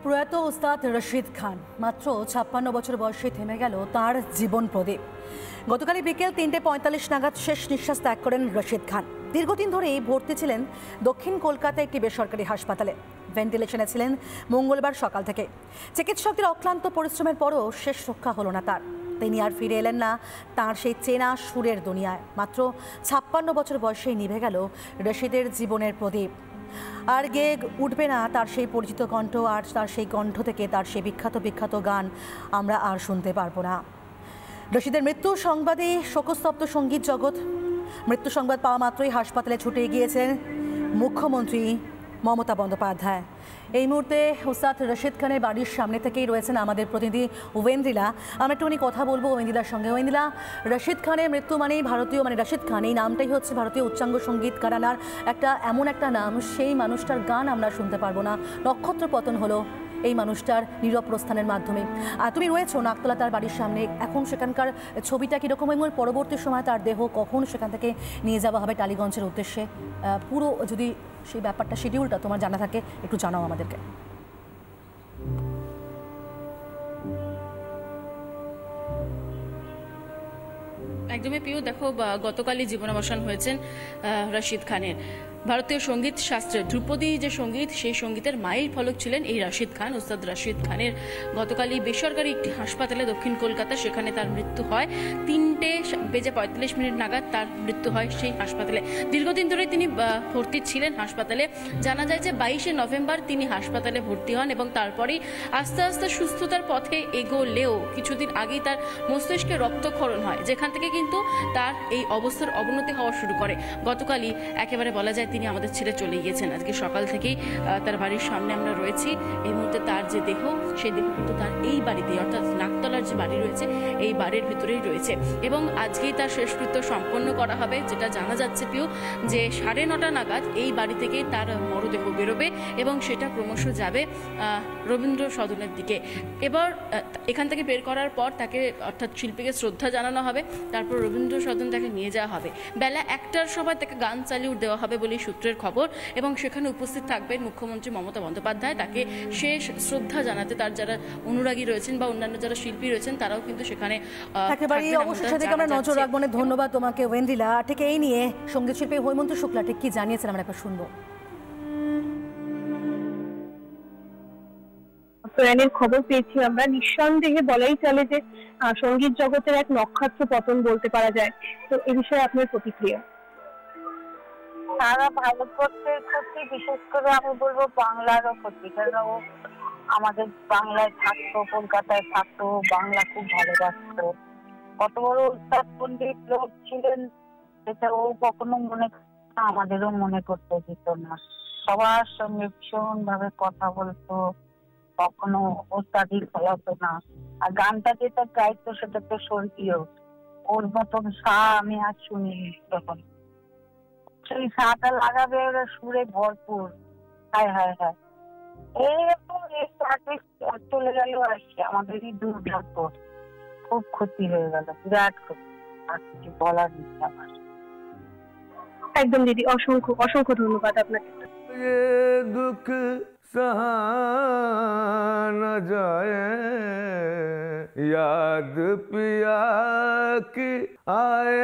প্রয়াত ওস্তাদ রশিদ খান মাত্র ৫৬ বছর বয়সে থেমে গেল তার জীবন প্রদীপ। গতকালই বিকেল ৩:৪৫ নাগাদ শেষ নিঃশ্বাস ত্যাগ করেন রশিদ খান। দীর্ঘদিন ধরেই ভর্তি ছিলেন দক্ষিণ কলকাতায় একটি বেসরকারি হাসপাতালে। ভেন্টিলেশনে ছিলেন মঙ্গলবার সকাল থেকে। চিকিৎসকদের অক্লান্ত পরিশ্রমের পরও শেষ রক্ষা হলো না তার। তিনি আর ফিরে এলেন না তাঁর সেই চেনা সুরের দুনিয়ায়। মাত্র ৫৬ বছর বয়সেই নিভে গেল রশিদের জীবনের প্রদীপ। আর গেয়ে উঠবে না তার সেই পরিচিত কণ্ঠ, আর তার সেই কণ্ঠ থেকে তার সেই বিখ্যাত গান আমরা আর শুনতে পারবো না। রশিদের মৃত্যু সংবাদে শোকস্তব্ধ সঙ্গীত জগৎ। মৃত্যু সংবাদ পাওয়া মাত্রই হাসপাতালে ছুটে গিয়েছেন মুখ্যমন্ত্রী মমতা বন্দ্যোপাধ্যায়। এই মুহূর্তে ওস্তাদ রশিদ খানের বাড়ির সামনে থেকেই রয়েছেন আমাদের প্রতিনিধি ওয়েন্দ্রিলা। আমরা একটুখানি কথা বলবো ওয়েন্দ্রিলার সঙ্গে। ওয়েন্দ্রিলা, রশিদ খানের মৃত্যু মানেই ভারতীয়, রশিদ খান এই নামটাই হচ্ছে ভারতীয় উচ্চাঙ্গ সঙ্গীত ঘরানার এমন একটা নাম, সেই মানুষটার গান আমরা শুনতে পারবো না। নক্ষত্র পতন হলো এই মানুষটার নীরব প্রস্থানের মাধ্যমে। তুমি রয়েছো নাকতলা তার বাড়ির সামনে, এখন সেখানকার ছবিটা কীরকম এবং পরবর্তী সময় তার দেহ কখন সেখান থেকে নিয়ে যাওয়া হবে টালিগঞ্জের উদ্দেশ্যে, পুরো যদি সেই ব্যাপারটা শিডিউলটা তোমার জানা থাকে একটু জানাও আমাদেরকে। একদমই প্রিয়, দেখো গতকালই জীবনাবসান হয়েছেন রশিদ খানের। ভারতীয় সঙ্গীত শাস্ত্রের ধ্রুপদী যে সঙ্গীত, সেই সঙ্গীতের মাইল ফলক ছিলেন এই রশিদ খান। ওস্তাদ রশিদ খানের গতকালই বেসরকারি একটি হাসপাতালে দক্ষিণ কলকাতা, সেখানে তার মৃত্যু হয়। ৩:৪৫ নাগাদ তার মৃত্যু হয় সেই হাসপাতালে। দীর্ঘদিন ধরে তিনি ভর্তি ছিলেন হাসপাতালে। জানা যায় যে ২২শে নভেম্বর তিনি হাসপাতালে ভর্তি হন এবং তারপরেই আস্তে আস্তে সুস্থতার পথে এগোলেও কিছুদিন আগেই তার মস্তিষ্কে রক্তক্ষরণ হয়, যেখান থেকে কিন্তু তার এই অবস্থার অবনতি হওয়া শুরু করে। গতকালই একেবারে বলা যায় তিনি আমাদের ছেড়ে চলে গিয়েছেন। আজকে সকাল থেকেই তার বাড়ির সামনে আমরা রয়েছি। এই মুহূর্তে তার যে দেহ, সেই দেহ কিন্তু তার এই বাড়িতেই, অর্থাৎ নাকতলার যে বাড়ি রয়েছে এই বাড়ির ভিতরেই রয়েছে এবং আজকেই তার শেষকৃত্য সম্পন্ন করা হবে। যেটা জানা যাচ্ছে পিউ, যে 9:30 নাগাদ এই বাড়ি থেকেই তার মরদেহ বেরোবে এবং সেটা ক্রমশ যাবে রবীন্দ্র সদনের দিকে। এবার এখান থেকে বের করার পর তাকে, অর্থাৎ শিল্পীকে শ্রদ্ধা জানানো হবে, তারপর রবীন্দ্র সদন তাকে নিয়ে যাওয়া হবে। বেলা 1টার সময় তাকে গান চালিয়ে দেওয়া হবে বলে সূত্রের খবর এবং সেখানে উপস্থিত থাকবেন মুখ্যমন্ত্রী মমতা বন্দ্যোপাধ্যায়। তাকে শেষ শ্রদ্ধা জানাতে তার যারা অনুরাগী রয়েছেন বা অন্যান্য যারা শিল্পী রয়েছেন তারাও কিন্তু সেখানে আমরা নজর রাখবো। ধন্যবাদ তোমাকে ওয়েন্দ্রিলা। ঠিক এই নিয়ে সঙ্গীত শিল্পী হৈমন্ত শুক্লা ঠিক কি জানিয়েছেন আমরা একবার শুনবো। প্রয়াণের খবর পেয়েছি আমরা। নিঃসন্দেহে বলাই চলে যে সঙ্গীত জগতের এক নক্ষত্র পতন বলতে পারা যায়। তো এই বিষয়ে আপনার প্রতিক্রিয়া? সারা ভারতবর্ষের ক্ষতি, বিশেষ করে আমি বলবো বাংলারও ক্ষতি, কারণ ও আমাদের বাংলায় থাকতো, কলকাতায় থাকতো, বাংলা খুব ভালোবাসতো। কত বড় উস্তাদ পণ্ডিত লোক ছিলেন সেটা ও কখনো আমাদেরও মনে করতে দিত না। সবার সঙ্গে ভীষণ ভাবে কথা বলতো, কখনো ওস্তাদি ফলাতো না। আর গানটা যেটা গাইতো সেটা তো স্বর্গীয়, ওর মতন আমি আর শুনিনি তখন। সেই সাটা লাগাবে ওরা সুরে ভরপুর। হায় হায় হায়, এইরকম চলে গেল আর কি, আমাদেরই দুর্ভাগ্য। খুব ক্ষতি হয়ে গেল, বিরাট ক্ষতি। আর কিছু বলার নেই আমার। একদম দিদি, অসংখ্য ধন্যবাদ আপনাকে। দুঃখ सहा न जाए याद पिया की आए